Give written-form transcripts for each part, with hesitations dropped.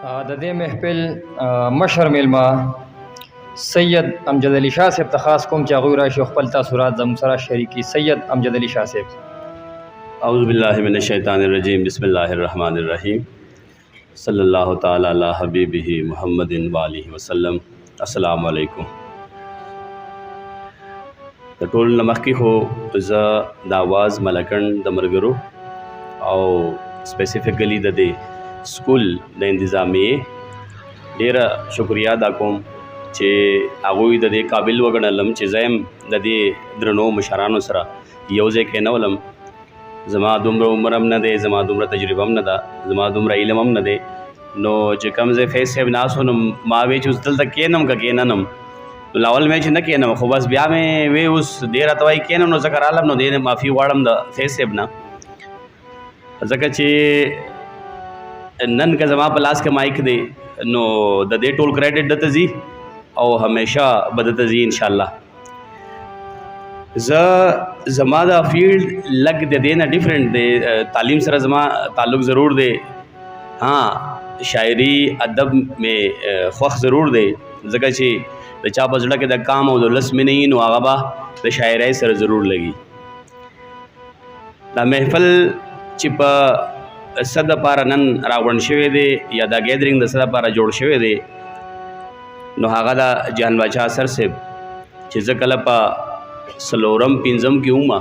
د دې محفل مشر میلمه سید امجد علي شاه صاحب ته خاص کوم چې هغوی راشي خپل تاثرات زموږ سره شریکي. سید امجد علي شاه صاحب. اعوذ باللہ من الشیطان الرجیم، بسم اللہ الرحمن الرحیم، صلی اللہ تعالی علی حبیبہ محمد وآلہ وسلم. السلام علیکم. د ټول نه مخکې خو زه د آواز ملکن د ملګرو او سپیسیفیکلی د دې سکول د انتظامیې ډیره شکریا ادا کوم چې هغوی د دې قابل وګڼلم چې زه هم د دې درنو مشرانو سره یو ځای کېنولم. زما دومره عمر هم نه دی، زما دومره تجربه هم نه ده، زما دومره علم هم نه دی، نو چې کوم ځای فیض صاحب ناست و نو ما وی چې اوس دلته کېنم که کېننم، نو لاول مې چې نه کېنم، خو بس بیا مې وی اوس دې راته وایي کېنم، نو ځکه رالم، نو دې معافي غواړم د فیض صاحب نه، ځکه چې نن که زما په لاس کې مایک دی نو د دې ټول کریډټ دته ځي او همیشه به دته ځي انشاءالله. زما دا فیلډ لږ د دې نه ډفرنټ دی، تعلیم سره زما تعلق ضرور دی، ها شاعري ادب مې خوښ ضرور دی، ځکه چې د چا په زړه کې د کام او د لس مې نه وي نو هغه به د شاعرۍ سره ضرور لګي. دا محفل چې په څه دپاره نن راغونډ شوی دی یا دا ګیدرینګ د څه دپاره جوړ شوی دی نو هغه د جان باچا سر صاحب چې زه کله په څلورم پنځم کې وم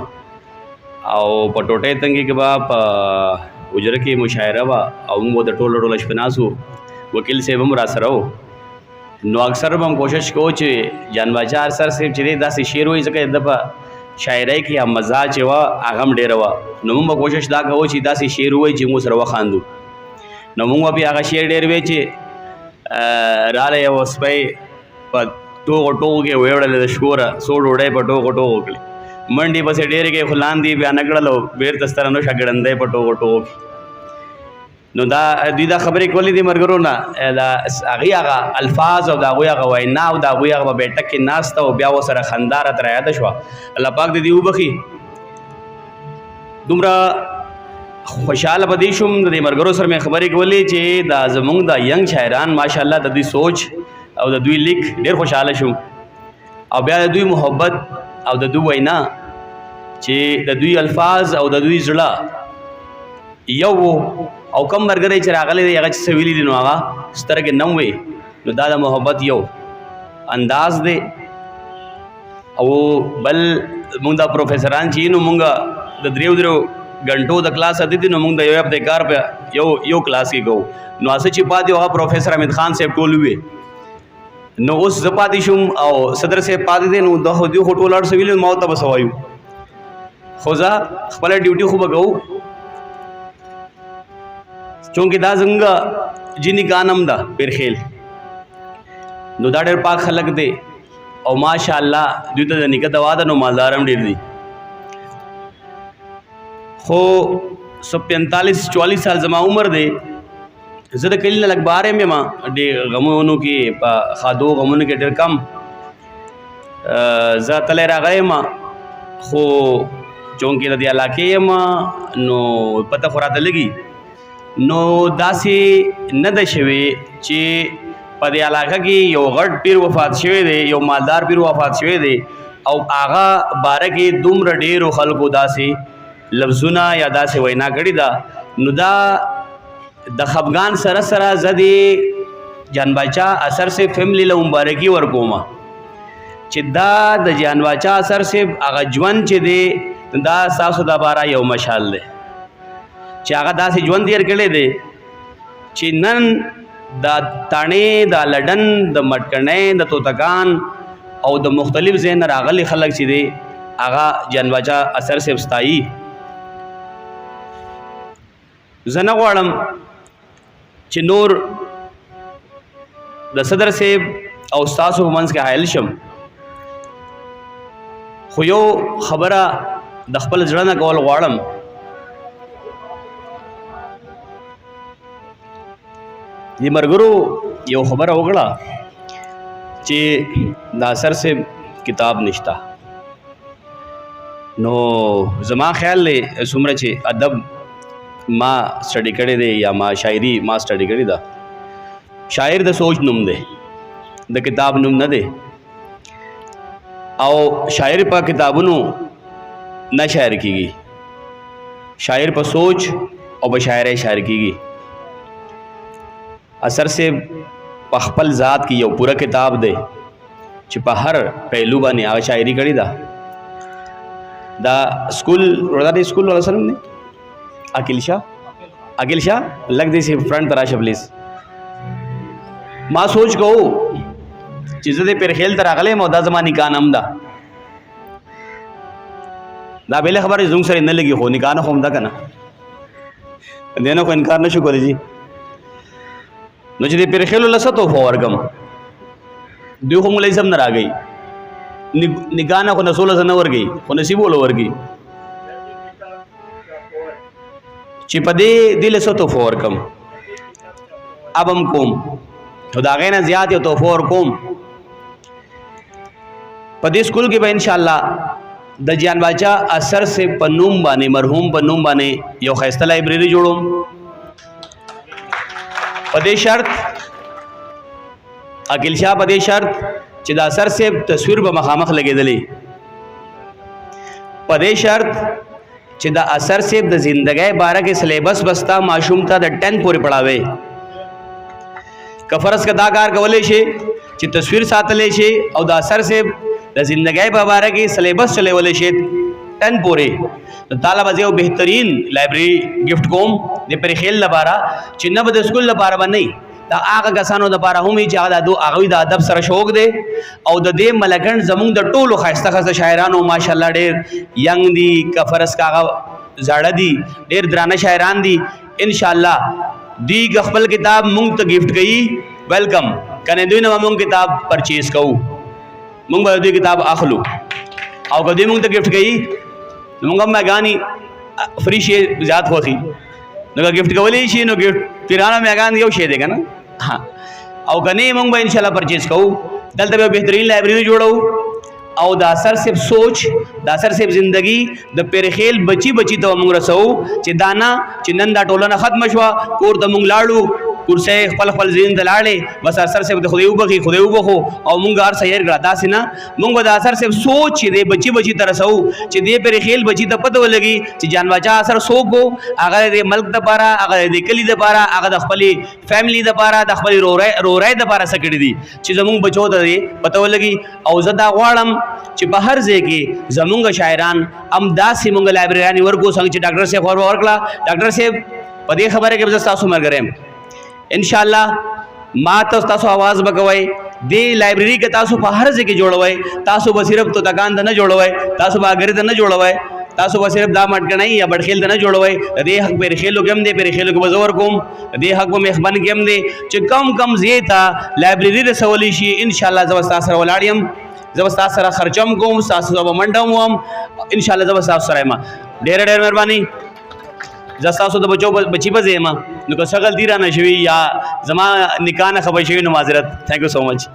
او په ټوټۍ تنګي کې به په حجره کې مشاعره وه او موږ د ټوله شپه ناست وو، وکیل صاحب هم راسره و، نو اکثر به هم کوشش کوو چې جان باچا سر صاحب چې دی داسې شعر وایي، ځکه د په شاعرۍ کې هم مزه چې وه هغه هم ډېره وه، نو موږ به کوشش دا کوو چې داسې شعر ووایي چې موږ سره وخاندو. نو موږ به بیا هغه شعر ډېر وی چې رالی یو سپی په ټوغو ټوغو کې ویوړلې د شکوره څو ډوډۍ په ټوغو ټوغو کړې، منډې پسې ډېرې کې خو لاندې بیا نه کړل او بېرته ستره نوشه ګړندی په ټوغو ټوغو کې. نو دا دوی دا خبرې کولې دي ملګرو نه، د هغې هغه الفاظ او د هغوی هغه وینا او د هغوی هغه په بیټک کې ناسته او بیا ورسره خندا راته رایاده شوه، الله پاک دې وبخي. دومره خوشحاله په دې شوم د دې ملګرو سره مې خبرې کولې چې دا زموږ د ینګ شاعران ماشاءالله د دوی سوچ او د دوی لیک ډېر خوشحاله شوم، او بیا د دوی محبت او د دوی وینا چې د دوی الفاظ او د دوی زړه یو او کم ملګری چې راغلی دی هغه چې څه ویلي دي نو هغه سترګې نه وی، نو دا د محبت یو انداز دی. او بل مونږ دا پروفیسران چې نو مونږ د دریو غنټو د کلاس ادي دي، نو مونږ د یو هفته کار په یو کلاس کې کوو، نو هسې چې پاتې هغه پروفیسر حمید خان صاحب ټول وی، نو اوس زه پاتې شوم او صدر صاحب پاتې دی، نو د دوی خو ټول اړ څه ویلي ما ورته به څه وایو، خو زه خپله ډیوټي خو به کوو، چونکې دا زموږ جیني کانم ده پیرخیل، نو دا ډېر پاک خلک دی او ماشاءالله دوی ته د نیکه دوا ده، نو مالدار هم ډېر دي. خو 45-44 سال زما عمر دی، زه د کلي نه لږ بهر یم، ډېر غمونو کې په خادو غمونو کې ډېر کم زه تلی راغلی یم، خو چونکې د دې علاقې یم نو پته خو راته لګي، نو داسې نه ده شوې چې په دې علاقه کې یو غټ پیر وفات شوی دی، یو مالدار پیر وفات شوی دی او هغه باره کې دومره ډېرو خلکو داسې لفظونه یا داسې وینا کړې ده، نو دا د خفګان سره سره زه د جان باچا اثر صاحب فیملی له مبارکي ورکوم چې دا د جان باچا اثر صاحب هغه ژوند چې دی دا ستاسو دپاره یو مشال دی چې هغه داسې ژوند تېر کړی دی چې نن د تاڼې د لډن د مټکڼۍ د توتکان او د مختلف ځای نه راغلي خلک چې دی هغه جان باچا اثر صاحب ستایي. زه نه غواړم چې نور د صدر صاحب او ستاسو په منځ کې حایل شم، خو یو خبره د خپل زړه نه کول غواړم. دې ملګرو یو خبره وکړه چې د اثر صاحب کتاب نشته، نو زما خیال دی څومره چې ادب ما سټډي کړی دی یا ما شاعري ما سټډي کړې ده، शायर द सोच नुम दे, द किताब नुम न दे। और शायर पर किताबों न शायर कीगी, शायर पर सोच और बशायर शायर कीगी। असर से पखपल ज़ात की यो पूरा किताब दे छिपा हर पहलू बानी आगे शायरी करी दा स्कूल रोज़ारी स्कूल वाला सर ने अकिल शाह लग दी सी फ्रंट तराशा प्लीज़। माँ सोच कहू चीज़ें दे पेर खेल तरागले मौदा ज़मानी का नाम दा बेले खबर जुंग सर इन लगी हो निकाना होम दा कना देना को इनकार न शुक्र जी न जी पेर खेल लसा तो फॉरगम दो को मुलाई सब न आ गई निकाना को नसोल से नवर गई को नसीब ओवर गई चिपदे दिल सो तो फॉरगम अब हम कोम खुदा गए ना ज़्यादा तो फोर कोम पदे स्कूल के भाई इंशाल्लाह द जान बाचा असर से पन्नूम बाने मरहूम पन्नूम बाने यो खैस्ता लाइब्रेरी जोड़ो पदे शर्त अकिल शाह पदे शर्त चिदा असर से तस्वीर ब मखामख लगे दली पदे शर्त चिदा असर से द जिंदगी 12 के सिलेबस बस्ता माशूम था द 10 पूरे पढ़ावे कफरस का दाकार कवले शे ची तस्वीर सातले शे और द असर से द जिंदगी 12 के सिलेबस चले वाले शे 10 पूरे तो ताला बजे बेहतरीन लाइब्रेरी गिफ्ट कोम दे पर खेल लबारा चिन्ना बद स्कूल लबारा बन नहीं ता आगा कसानो द पारा हम ही चाहदा दो आगवी द अदब सर शौक दे और द दे मलकन जमुंग द टोलो खस्ता खस्ता शायरानो माशाल्लाह ढेर यंग दी कफरस कागा जाड़ा दी ढेर दराना शायरान दी इंशाल्लाह दी गखबल किताब मुंग तो गिफ्ट गई वेलकम कने दुई ना मुंग किताब परचेज कहू मुंग बदी किताब आखलू और कदी मुंग तो गिफ्ट गई मुंग मैं गानी फ्री शे जात होती नो गिफ्ट कवली शे नो गिफ्ट तिराना में गान यो शे देगा ना हाँ और कने मुंग भाई इंशाल्लाह परचेज कहू दल तब बेहतरीन लाइब्रेरी जोड़ो और दासर से सोच दासर से जिंदगी द पेर खेल बची बची तो मुंग रसो चिदाना चिन्नंदा टोलना खत्म शवा कोर द मुंग लाड़ू कुर्से फल फल जीन दलाड़े बस असर से खुदे उबखी खुदे उबखो और मुंगार सैर गड़ा सिना मुंग असर से सोच दे बची बची तरह सऊ चिदे पेर खेल बची तो पतो लगी ची जान बचा असर सो गो अगर दे मल्क द पारा अगर दे कली द पारा अगर दखपली फैमिली द पारा दखपली रो राय द पारा सकड़ी दी ची जमुंग बचो दे पतो लगी और जदा वाड़म ची बहर जे के जमुंग शायरान अमदा से मुंग लाइब्रेरी वर्गो संग ची डॉक्टर से फॉर वर्कला डॉक्टर से पदे खबर है कि बस सासु मर गरे इंशाल्लाह माँ तो तासो आवाज़ बकवाई दे लाइब्रेरी के तासो बाहर से के जोड़वाई तासो बसिरफ तो तकान न जोड़वाई तासो बागरे न जोड़वाई तासो बसिरफ दाम अटकनाई या बड़खेल न जोड़वाई दे हक पेर खेलो केम दे पेर खेलो के बजोर कोम दे हक को मेहमान केम दे च कम कम जे था लाइब्रेरी रे सवली शी इंशाल्लाह जबस्ता सर वलाडियम जबस्ता सर खर्चम कोम सासो सब मंडम हम इंशाल्लाह जबस्ता सर मा ढेर ढेर मेहरबानी जस्ता सो तो बचो बची बजे मां नुको सगल दीरा न शवी या जमा निकाह न खबर शवी न माजरत थैंक यू सो मच।